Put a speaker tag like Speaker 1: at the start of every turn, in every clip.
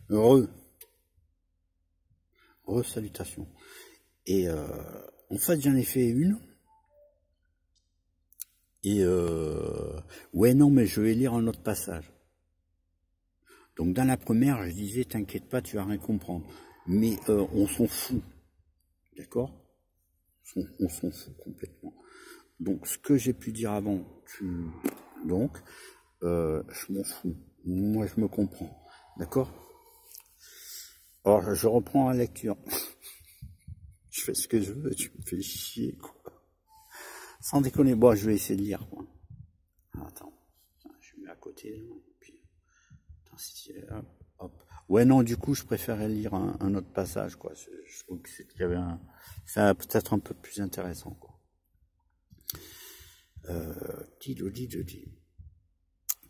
Speaker 1: Heureux. Salutations. Et en fait, j'en ai fait une. Et ouais, non, mais je vais lire un autre passage. Donc dans la première, je disais, t'inquiète pas, tu vas rien comprendre. Mais on s'en fout. D'accord? On s'en fout complètement. Donc ce que j'ai pu dire avant, donc, je m'en fous. Moi, je me comprends. D'accord? Alors, je reprends la lecture. Je fais ce que je veux, tu me fais chier, quoi. Sans déconner, bon, je vais essayer de lire, quoi. Attends, je mets à côté, là, puis, attends, hop. Ouais, non, du coup, je préférais lire un autre passage, quoi. Je trouve qu'il y avait ça peut-être un peu plus intéressant, quoi.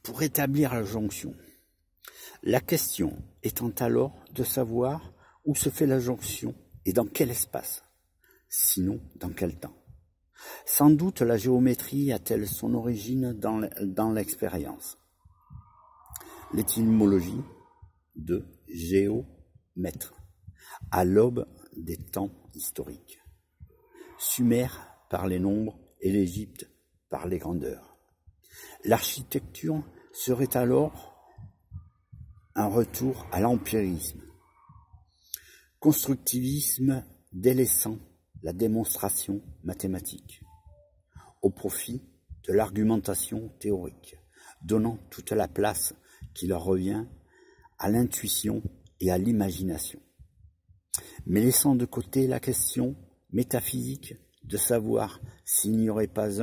Speaker 1: Pour établir la jonction. La question étant alors de savoir où se fait la jonction et dans quel espace, sinon dans quel temps. Sans doute la géométrie a-t-elle son origine dans l'expérience. L'étymologie de géomètre, à l'aube des temps historiques. Sumer par les nombres et l'Égypte par les grandeurs. L'architecture serait alors un retour à l'empirisme, constructivisme délaissant la démonstration mathématique, au profit de l'argumentation théorique, donnant toute la place qui leur revient à l'intuition et à l'imagination, mais laissant de côté la question métaphysique de savoir s'il n'y aurait pas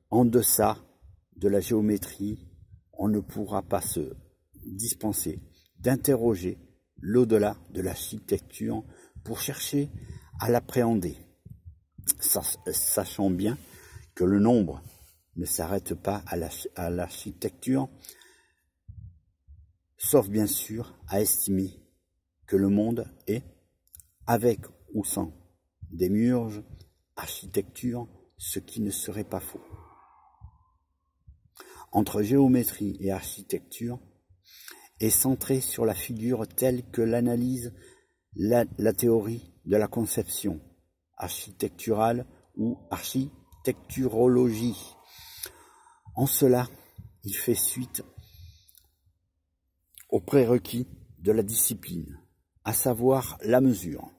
Speaker 1: en deçà de la géométrie, on ne pourra pas se dispenser d'interroger l'au-delà de l'architecture pour chercher à l'appréhender, sachant bien que le nombre ne s'arrête pas à l'architecture, sauf bien sûr à estimer que le monde est, avec ou sans démiurge, architecture, ce qui ne serait pas faux. Entre géométrie et architecture est centré sur la figure telle que l'analyse la théorie de la conception architecturale ou architecturologie. En cela, il fait suite aux prérequis de la discipline, à savoir la mesure,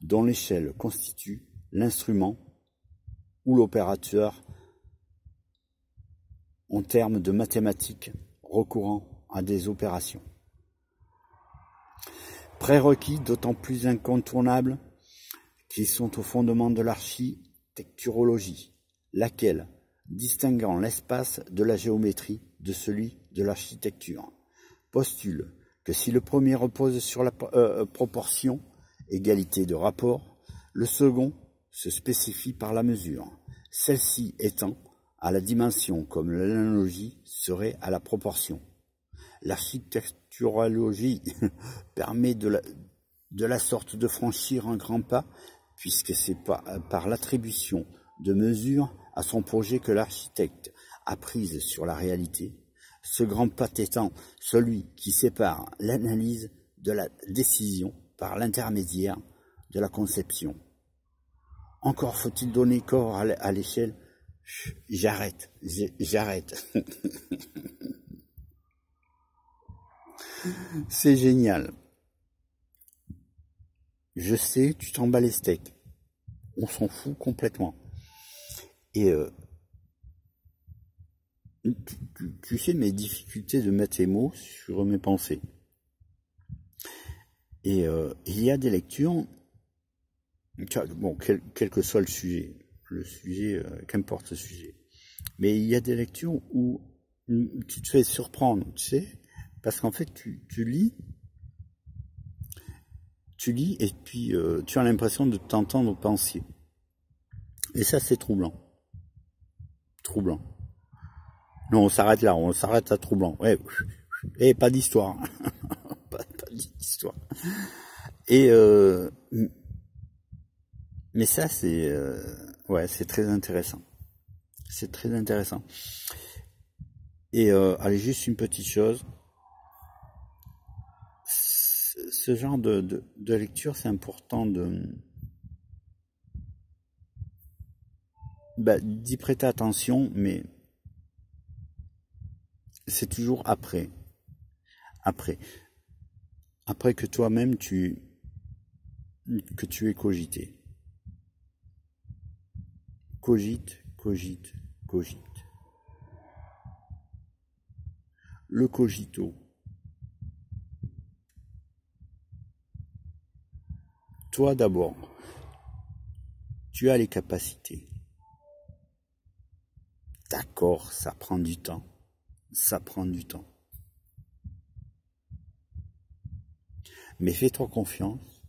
Speaker 1: dont l'échelle constitue l'instrument ou l'opérateur en termes de mathématiques recourant à des opérations. Prérequis d'autant plus incontournables qu'ils sont au fondement de l'architecturologie, laquelle, distinguant l'espace de la géométrie de celui de l'architecture, postule que si le premier repose sur la proportion, égalité de rapport, le second se spécifie par la mesure, celle-ci étant à la dimension comme l'analogie serait à la proportion. L'architecturologie permet de la sorte de franchir un grand pas, puisque c'est par l'attribution de mesures à son projet que l'architecte a prise sur la réalité, ce grand pas étant celui qui sépare l'analyse de la décision par l'intermédiaire de la conception. Encore faut-il donner corps à l'échelle. J'arrête. C'est génial. Je sais, tu t'en bats les steaks. On s'en fout complètement. Et tu sais mes difficultés de mettre les mots sur mes pensées. Et il y a des lectures, bon, quel que soit le sujet, qu'importe le sujet, mais il y a des lectures où tu te fais surprendre, tu sais, parce qu'en fait tu lis et puis tu as l'impression de t'entendre penser. Et ça, c'est troublant. Non, on s'arrête là, on s'arrête à troublant. Ouais. Et pas d'histoire. pas d'histoire. Et mais ça, c'est ouais, c'est très intéressant. C'est très intéressant. Et allez, juste une petite chose. ce genre de lecture, c'est important d'y prêter attention, mais c'est toujours après. Après. Après que toi-même que tu aies cogité. Cogite, cogite, cogite. Le cogito. Toi d'abord, tu as les capacités. D'accord, ça prend du temps. Ça prend du temps. Mais fais-toi confiance.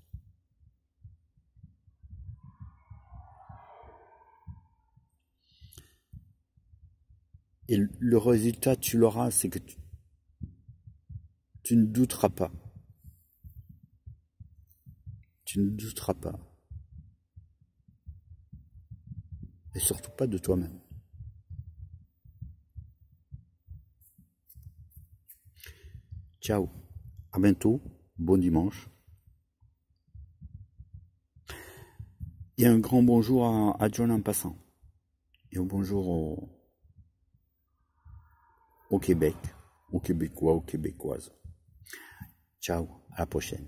Speaker 1: Et le résultat, tu l'auras, c'est que tu ne douteras pas. Tu ne douteras pas. Et surtout pas de toi-même. Ciao. À bientôt. Bon dimanche. Et un grand bonjour à John en passant. Et un bonjour au Québec, aux Québécois, aux Québécoises. Ciao, à la prochaine.